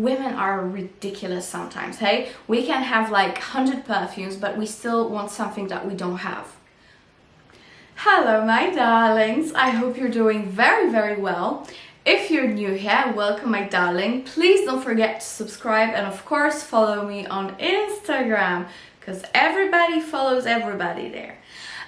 Women are ridiculous sometimes, hey? We can have like 100 perfumes, but we still want something that we don't have. Hello my darlings, I hope you're doing very well. If you're new here, welcome my darling. Please don't forget to subscribe and of course follow me on Instagram, because everybody follows everybody there.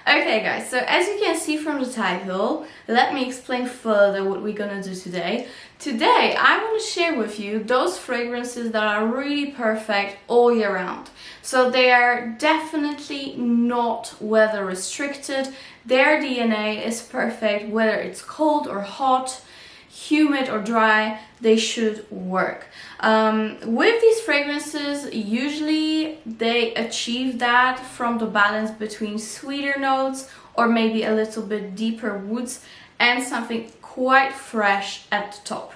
Okay guys, so as you can see from the title, let me explain further what we're gonna do today. Today I want to share with you those fragrances that are really perfect all year round. So they are definitely not weather restricted. Their DNA is perfect whether it's cold or hot, humid or dry, they should work. With these fragrances, usually they achieve that from the balance between sweeter notes or maybe a little bit deeper woods and something quite fresh at the top.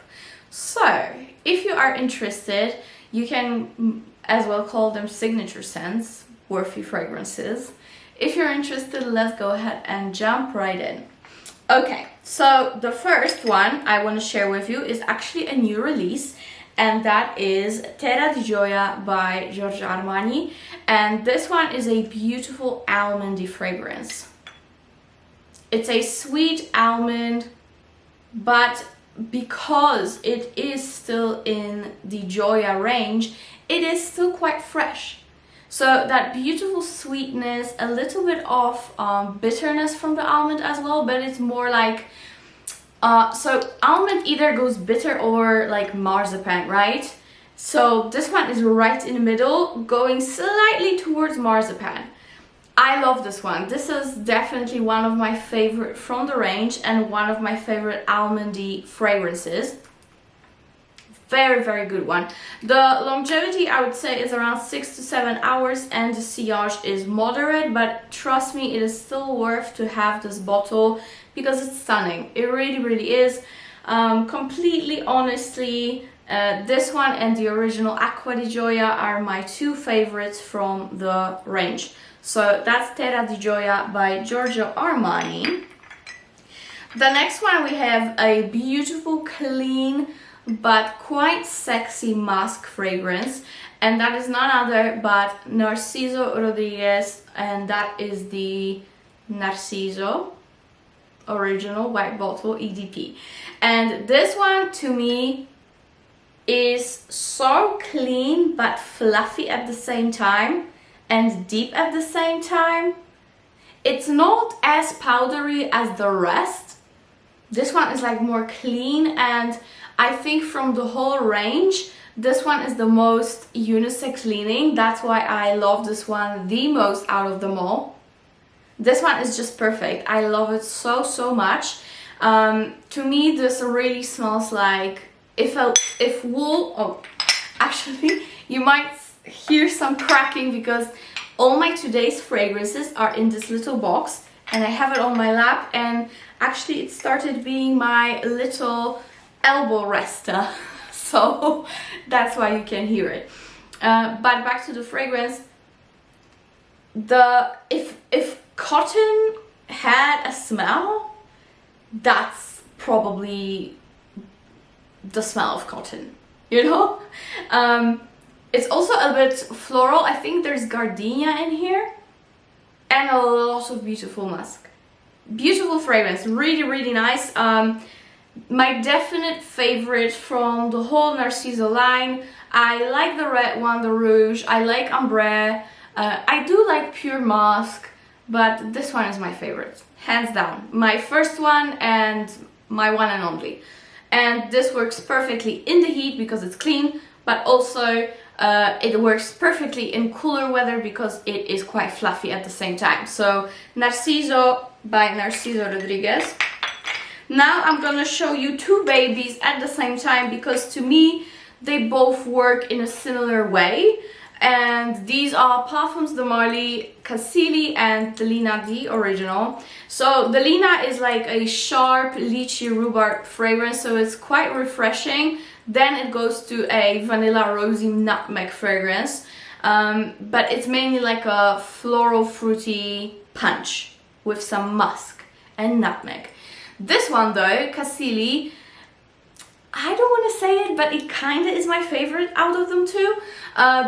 So if you are interested, you can as well call them signature scents, worthy fragrances. If you're interested, let's go ahead and jump right in. Okay, so the first one I want to share with you is actually a new release, and that is Terra di Gioia by Giorgio Armani, and this one is a beautiful almondy fragrance. It's a sweet almond, but because it is still in the Gioia range, it is still quite fresh. So that beautiful sweetness, a little bit of bitterness from the almond as well, but it's more like, so almond either goes bitter or like marzipan, right? So this one is right in the middle, going slightly towards marzipan. I love this one. This is definitely one of my favorite from the range and one of my favorite almondy fragrances. Very good one. The longevity I would say is around 6 to 7 hours and the sillage is moderate, but trust me, it is still worth to have this bottle because it's stunning. It really is. Completely honestly, this one and the original Acqua di Gioia are my two favorites from the range. So that's Terra di Gioia by Giorgio Armani. The next one we have a beautiful, clean, but quite sexy musk fragrance, and that is none other but Narciso Rodriguez, and that is the Narciso original white bottle EDP. And this one to me is so clean but fluffy at the same time and deep at the same time. It's not as powdery as the rest. This one is like more clean, and I think from the whole range, this one is the most unisex leaning. That's why I love this one the most out of them all. This one is just perfect. I love it so much. To me, this really smells like if wool. Oh, actually, you might hear some cracking because all my today's fragrances are in this little box, and I have it on my lap, and actually it started being my little elbow rester, so that's why you can hear it. But back to the fragrance. If cotton had a smell, that's probably the smell of cotton, you know? It's also a bit floral. I think there's gardenia in here and a lot of beautiful musk. Beautiful fragrance, really nice. My definite favorite from the whole Narciso line. I like the red one, the rouge. I like ambre. I do like pure musk, but this one is my favorite, hands down. My first one and my one and only. And this works perfectly in the heat because it's clean, but also it works perfectly in cooler weather because it is quite fluffy at the same time. So Narciso by Narciso Rodriguez. Now I'm gonna show you two babies at the same time because to me they both work in a similar way, and these are Parfums de Marly Cassili and Delina the original. So Delina is like a sharp lychee rhubarb fragrance, so it's quite refreshing. Then it goes to a vanilla rosy nutmeg fragrance, but it's mainly like a floral fruity punch with some musk and nutmeg. This one though, Cassili, I don't want to say it, but it kind of is my favorite out of them two.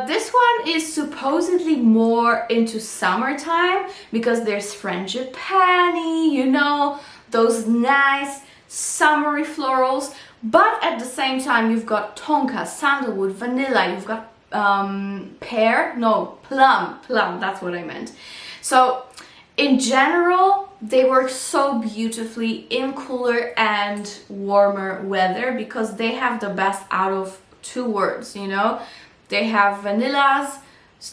This one is supposedly more into summertime because there's frangipani, you know, those nice summery florals. But at the same time, you've got tonka, sandalwood, vanilla, you've got pear, no, plum, that's what I meant. So in general, they work so beautifully in cooler and warmer weather because they have the best out of two worlds, you know. They have vanillas,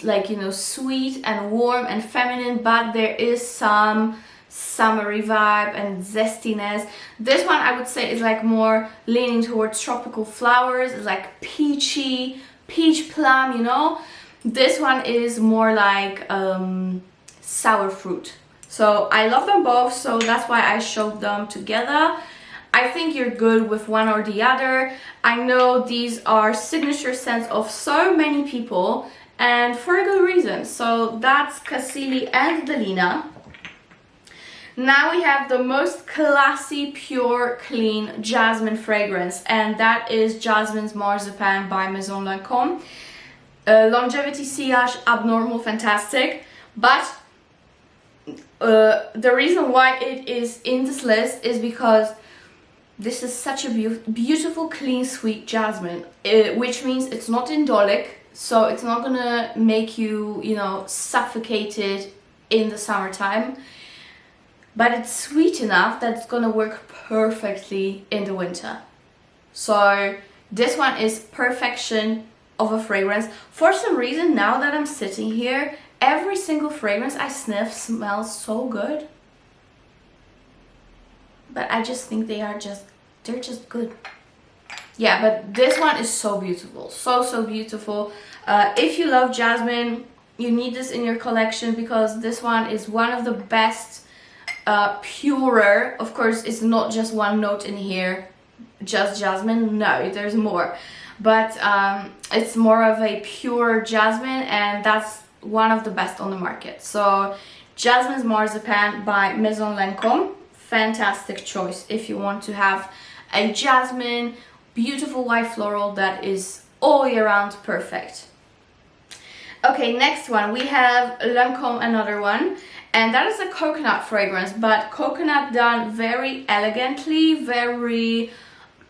like, you know, sweet and warm and feminine, but there is some summery vibe and zestiness. This one I would say is like more leaning towards tropical flowers. It's like peachy, peach plum, you know. This one is more like sour fruit. So I love them both, so that's why I showed them together. I think you're good with one or the other. I know these are signature scents of so many people, and for a good reason. So that's Cassili and Delina. Now we have the most classy, pure, clean jasmine fragrance, and that is Jasmins Marzipane by Maison Lancome. Longevity, sillage, abnormal, fantastic. But the reason why it is in this list is because this is such a beautiful, clean, sweet jasmine, which means it's not indolic, so it's not gonna make you, you know, suffocated in the summertime. But it's sweet enough that it's gonna work perfectly in the winter. So this one is perfection of a fragrance. For some reason, now that I'm sitting here, every single fragrance I sniff smells so good. But I just think they're just good. Yeah, but this one is so beautiful. So beautiful. If you love jasmine, you need this in your collection because this one is one of the best, purer. Of course, it's not just one note in here, just jasmine. No, there's more. But it's more of a pure jasmine, and that's one of the best on the market. So Jasmins Marzipane by Maison Lancome, fantastic choice if you want to have a jasmine, beautiful white floral that is all year round perfect. Okay, next one we have Lancome, another one, and that is a coconut fragrance, but coconut done very elegantly, very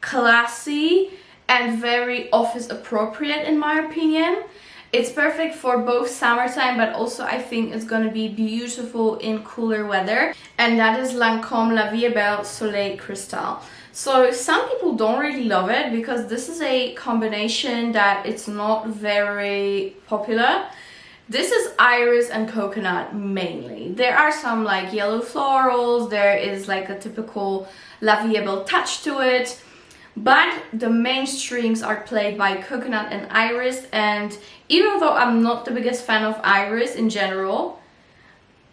classy, and very office appropriate in my opinion. It's perfect for both summertime, but also I think it's gonna be beautiful in cooler weather. And that is Lancome La Vie est Belle Soleil Cristal. So some people don't really love it because this is a combination that it's not very popular. This is iris and coconut mainly. There are some like yellow florals, there is like a typical La Vie est Belle touch to it. But the main strings are played by coconut and iris, and even though I'm not the biggest fan of iris in general,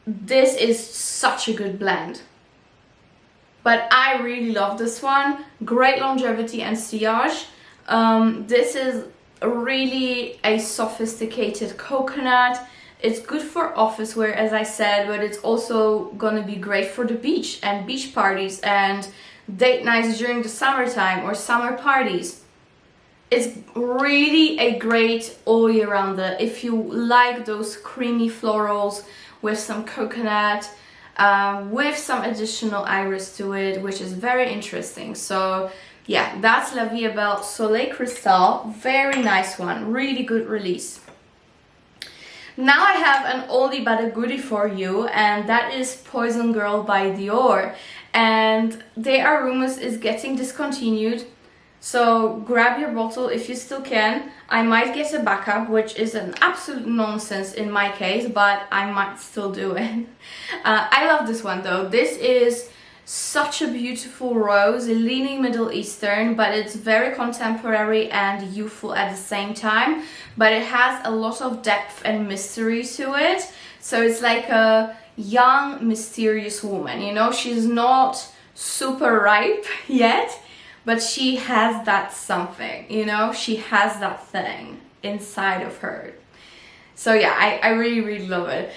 this is such a good blend. But I really love this one. Great longevity and sillage. This is really a sophisticated coconut. It's good for office wear, as I said, but it's also gonna be great for the beach and beach parties and date nights during the summertime or summer parties. It's really a great all year rounder if you like those creamy florals with some coconut, with some additional iris to it, which is very interesting. So yeah, that's La Vie est Belle Soleil Cristal. Very nice one, really good release. Now I have an oldie but a goodie for you, and that is Poison Girl by Dior. And their rumors is getting discontinued, so grab your bottle if you still can. I might get a backup, which is an absolute nonsense in my case, but I might still do it. I love this one though. This is such a beautiful rose, leaning Middle Eastern, but it's very contemporary and youthful at the same time, but it has a lot of depth and mystery to it. So it's like a young, mysterious woman, you know. She's not super ripe yet, but she has that something, you know. She has that thing inside of her. So yeah, I really, really love it.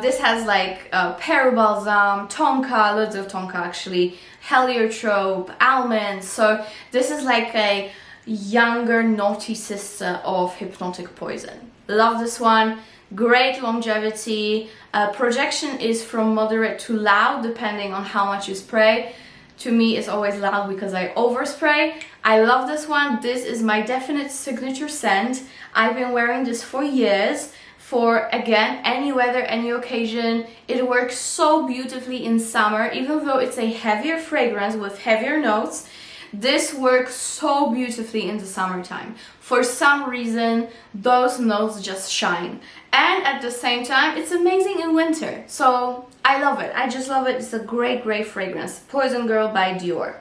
This has like pear balsam, tonka, loads of tonka actually, heliotrope, almonds. So this is like a younger naughty sister of Hypnotic Poison. Love this one. Great longevity. Projection is from moderate to loud depending on how much you spray. To me, it's always loud because I overspray. I love this one. This is my definite signature scent. I've been wearing this for years, for again, any weather, any occasion. It works so beautifully in summer, even though it's a heavier fragrance with heavier notes. This works so beautifully in the summertime. For some reason, those notes just shine. And at the same time, it's amazing in winter. So I love it. I just love it. It's a great, great fragrance. Poison Girl by Dior.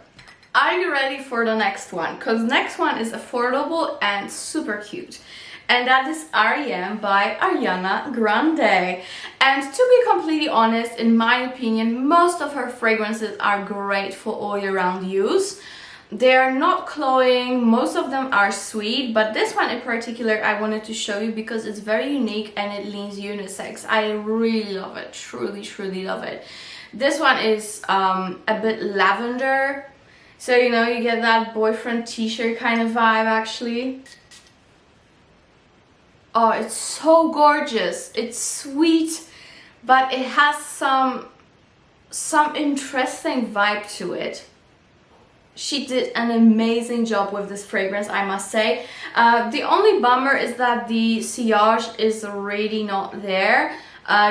Are you ready for the next one? Because next one is affordable and super cute. And that is R.E.M. by Ariana Grande. And to be completely honest, in my opinion, most of her fragrances are great for all year round use. They are not cloying, most of them are sweet, but this one in particular I wanted to show you because it's very unique and it leans unisex. I really love it, truly, truly love it. This one is a bit lavender, so you know, you get that boyfriend t-shirt kind of vibe actually. Oh, it's so gorgeous. It's sweet, but it has some interesting vibe to it. She did an amazing job with this fragrance, I must say. The only bummer is that the sillage is really not there.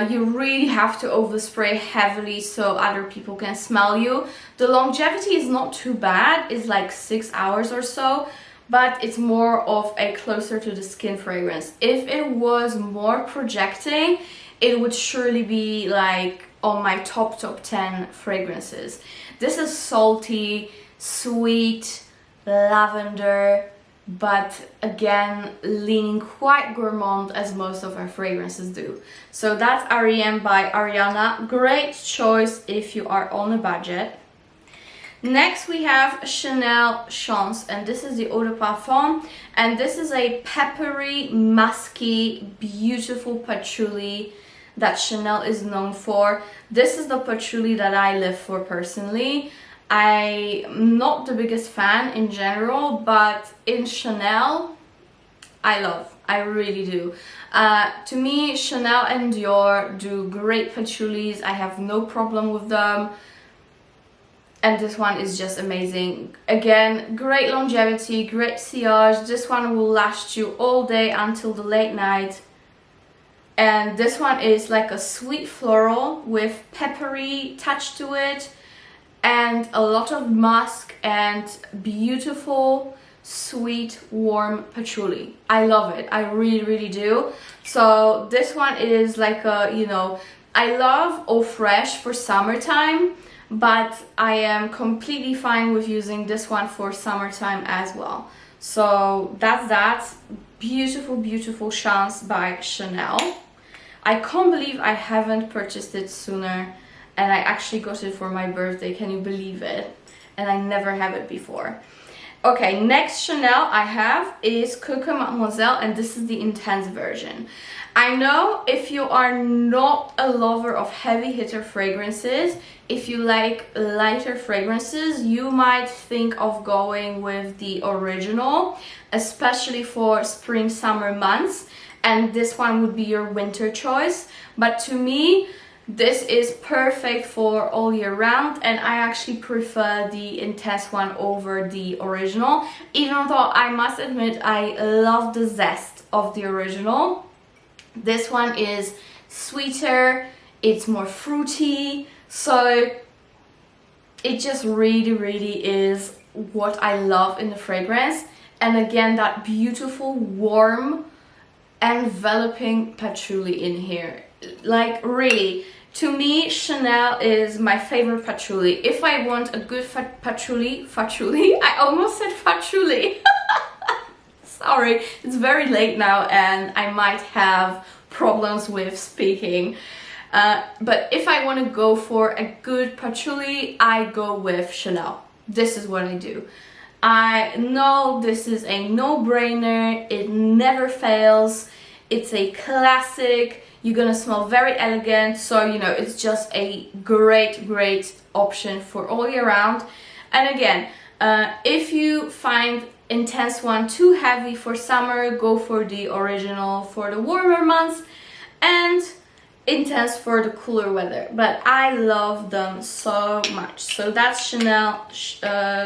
You really have to overspray heavily so other people can smell you. The longevity is not too bad, it's like 6 hours or so, but it's more of a closer to the skin fragrance. If it was more projecting, it would surely be like on my top 10 fragrances. This is salty, sweet, lavender, but again leaning quite gourmand as most of her fragrances do. So that's R.E.M. by Ariana. Great choice if you are on a budget. Next we have Chanel Chance, and this is the Eau de Parfum, and this is a peppery, musky, beautiful patchouli that Chanel is known for. This is the patchouli that I live for personally. I'm not the biggest fan in general, but in Chanel, I really do. To me, Chanel and Dior do great patchoulis. I have no problem with them. And this one is just amazing. Again, great longevity, great sillage. This one will last you all day until the late night. And this one is like a sweet floral with peppery touch to it, and a lot of musk and beautiful, sweet, warm patchouli. I love it. I really, really do. So this one is like a, you know, I love Eau Fraiche for summertime, but I am completely fine with using this one for summertime as well. So that's that. Beautiful, beautiful Chance by Chanel. I can't believe I haven't purchased it sooner, and I actually got it for my birthday. Can you believe it? And I never had it before. Okay, next Chanel I have is Coco Mademoiselle, and this is the intense version. I know if you are not a lover of heavy hitter fragrances, if you like lighter fragrances, you might think of going with the original, especially for spring summer months, and this one would be your winter choice. But to me, this is perfect for all year round, and I actually prefer the intense one over the original, even though I must admit I love the zest of the original. This one is sweeter, it's more fruity, so it just really, really is what I love in the fragrance. And again, that beautiful, warm, enveloping patchouli in here. Like, really, to me, Chanel is my favorite patchouli. If I want a good patchouli, I almost said patchouli. Sorry, it's very late now and I might have problems with speaking. But if I want to go for a good patchouli, I go with Chanel. This is what I do. I know this is a no-brainer. It never fails. It's a classic. You're gonna smell very elegant, so you know, it's just a great option for all year round. And again, if you find Intense one too heavy for summer, go for the original for the warmer months, and Intense for the cooler weather. But I love them so much. So that's Chanel,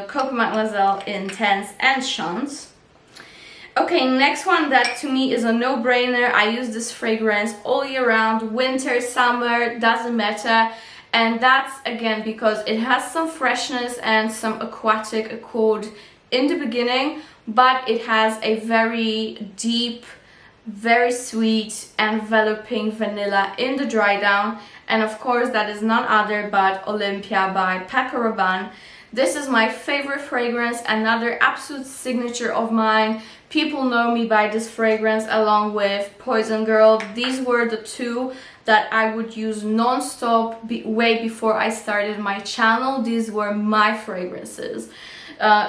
Coco, Mademoiselle, Intense, and Chance. Okay, next one that to me is a no-brainer. I use this fragrance all year round, winter, summer, doesn't matter. And that's again because it has some freshness and some aquatic accord in the beginning, but it has a very deep, very sweet, enveloping vanilla in the dry down. And of course that is none other but Olympea by Paco Rabanne. This is my favorite fragrance, another absolute signature of mine. People know me by this fragrance along with Poison Girl. These were the two that I would use non-stop way before I started my channel. These were my fragrances.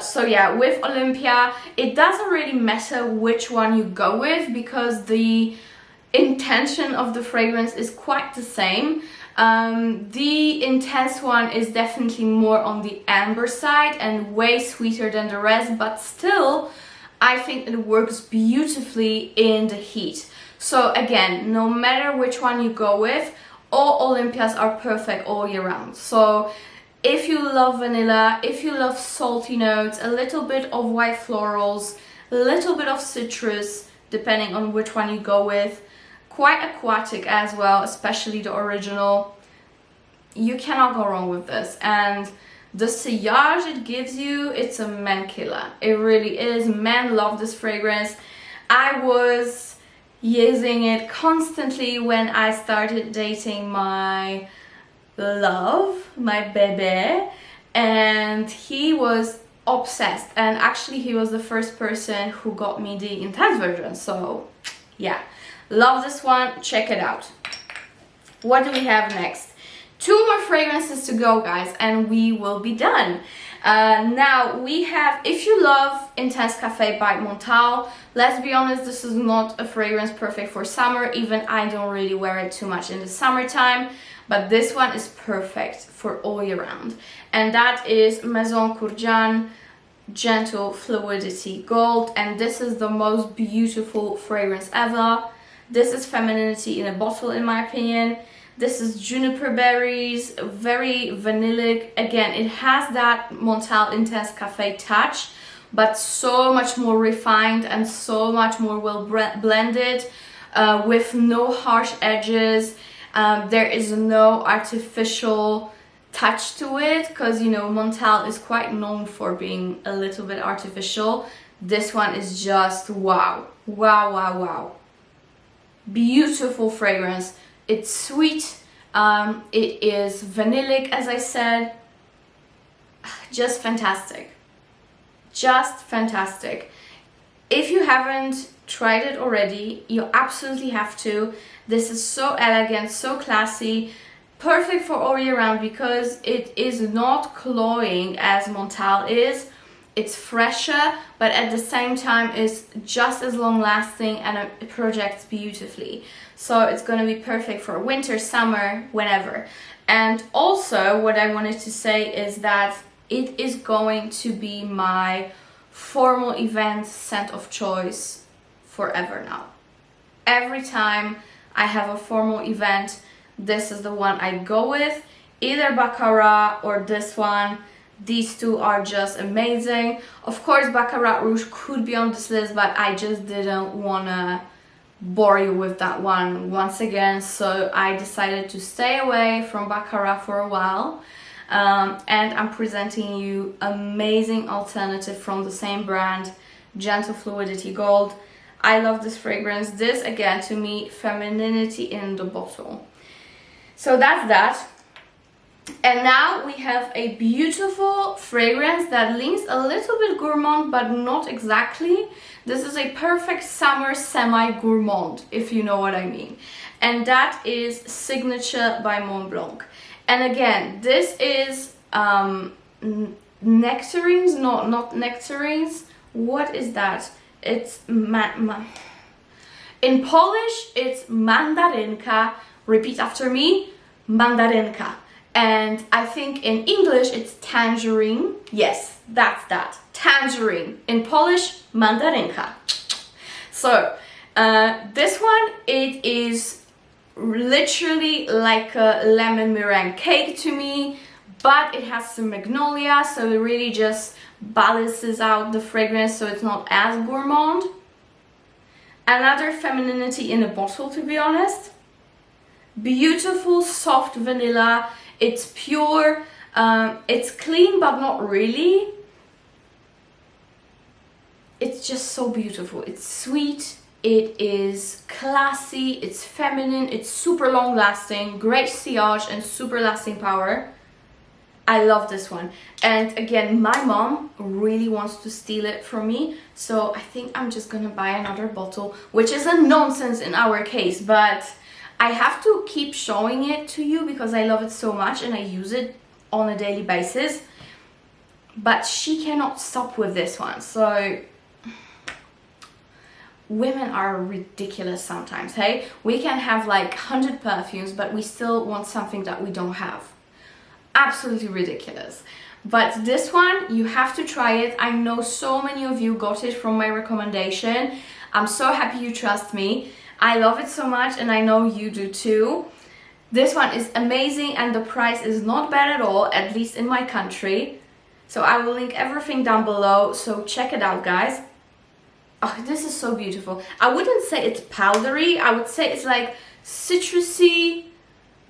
So yeah, with Olympea, it doesn't really matter which one you go with because the intention of the fragrance is quite the same. The Intense one is definitely more on the amber side and way sweeter than the rest, but still I think it works beautifully in the heat. So again, no matter which one you go with, all Olympias are perfect all year round. So if you love vanilla, if you love salty notes, a little bit of white florals, a little bit of citrus, depending on which one you go with, quite aquatic as well, especially the original, you cannot go wrong with this. And the sillage it gives you, it's a man killer. It really is. Men love this fragrance. I was using it constantly when I started dating my love, my bebe, and he was obsessed. And actually he was the first person who got me the Intense version. So yeah, love this one. Check it out. What do we have next? Two more fragrances to go, guys, and we will be done. Now we have, if you love Intense Cafe by Montblanc, let's be honest, this is not a fragrance perfect for summer. Even I don't really wear it too much in the summertime, but this one is perfect for all year round. And that is Maison Courgane Gentle Fluidity Gold, and this is the most beautiful fragrance ever. This is femininity in a bottle, in my opinion. This is juniper berries, very vanillic. Again, it has that Montblanc Intense Cafe touch, but so much more refined and so much more well blended, with no harsh edges. There is no artificial touch to it, because you know Montblanc is quite known for being a little bit artificial. This one is just wow, wow, wow, wow. Beautiful fragrance. It's sweet, it is vanillic, as I said. Just fantastic, just fantastic. If you haven't tried it already, you absolutely have to. This is so elegant, so classy, perfect for all year round because it is not cloying as Montblanc is. It's fresher, but at the same time is just as long lasting, and it projects beautifully. So it's going to be perfect for winter, summer, whenever. And also what I wanted to say is that it is going to be my formal event scent of choice forever now. Every time I have a formal event, this is the one I go with, either Baccarat or this one. These two are just amazing. Of course, Baccarat Rouge could be on this list, but I just didn't want to bore you with that one once again. So I decided to stay away from Baccarat for a while. And I'm presenting you amazing alternative from the same brand, Gentle Fluidity Gold. I love this fragrance. This, again, to me, femininity in the bottle. So that's that. And now we have a beautiful fragrance that leans a little bit gourmand, but not exactly. This is a perfect summer semi-gourmand, if you know what I mean. And that is Signature by Montblanc. And again, this is nectarines, not nectarines. What is that? It's In Polish, it's mandarynka. Repeat after me, mandarynka. And I think in English, it's tangerine. Yes, that's that, tangerine. In Polish, mandarynka. So, this one, it is literally like a lemon meringue cake to me, but it has some magnolia, so it really just balances out the fragrance, so it's not as gourmand. Another femininity in a bottle, to be honest. Beautiful soft vanilla. It's pure, it's clean but not really. It's just so beautiful. It's sweet, it is classy, it's feminine, it's super long lasting, great sillage and super lasting power. I love this one. And again, my mom really wants to steal it from me, so I think I'm just gonna buy another bottle, which is a nonsense in our case, but I have to keep showing it to you because I love it so much and I use it on a daily basis. But she cannot stop with this one, so women are ridiculous sometimes, hey? We can have like 100 perfumes, but we still want something that we don't have. Absolutely ridiculous. But this one, you have to try it. I know so many of you got it from my recommendation. I'm so happy you trust me. I love it so much and I know you do too. This one is amazing and the price is not bad at all, at least in my country. So I will link everything down below, so check it out, guys. Oh, this is so beautiful. I wouldn't say it's powdery, I would say it's like citrusy,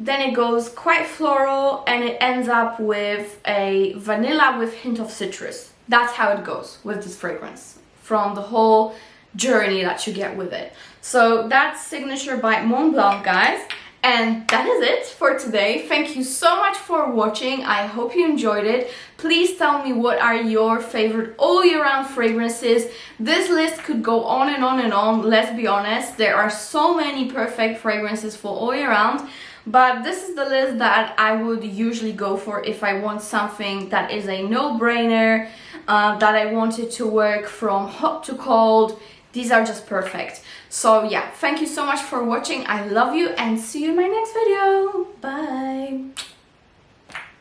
then it goes quite floral and it ends up with a vanilla with hint of citrus. That's how it goes with this fragrance, from the whole journey that you get with it. So that's Signature by Montblanc, guys. And that is it for today. Thank you so much for watching. I hope you enjoyed it. Please tell me what are your favorite all year round fragrances. This list could go on and on and on, let's be honest. There are so many perfect fragrances for all year round. But this is the list that I would usually go for if I want something that is a no-brainer, that I want it to work from hot to cold. These are just perfect. So yeah, thank you so much for watching. I love you and see you in my next video. Bye.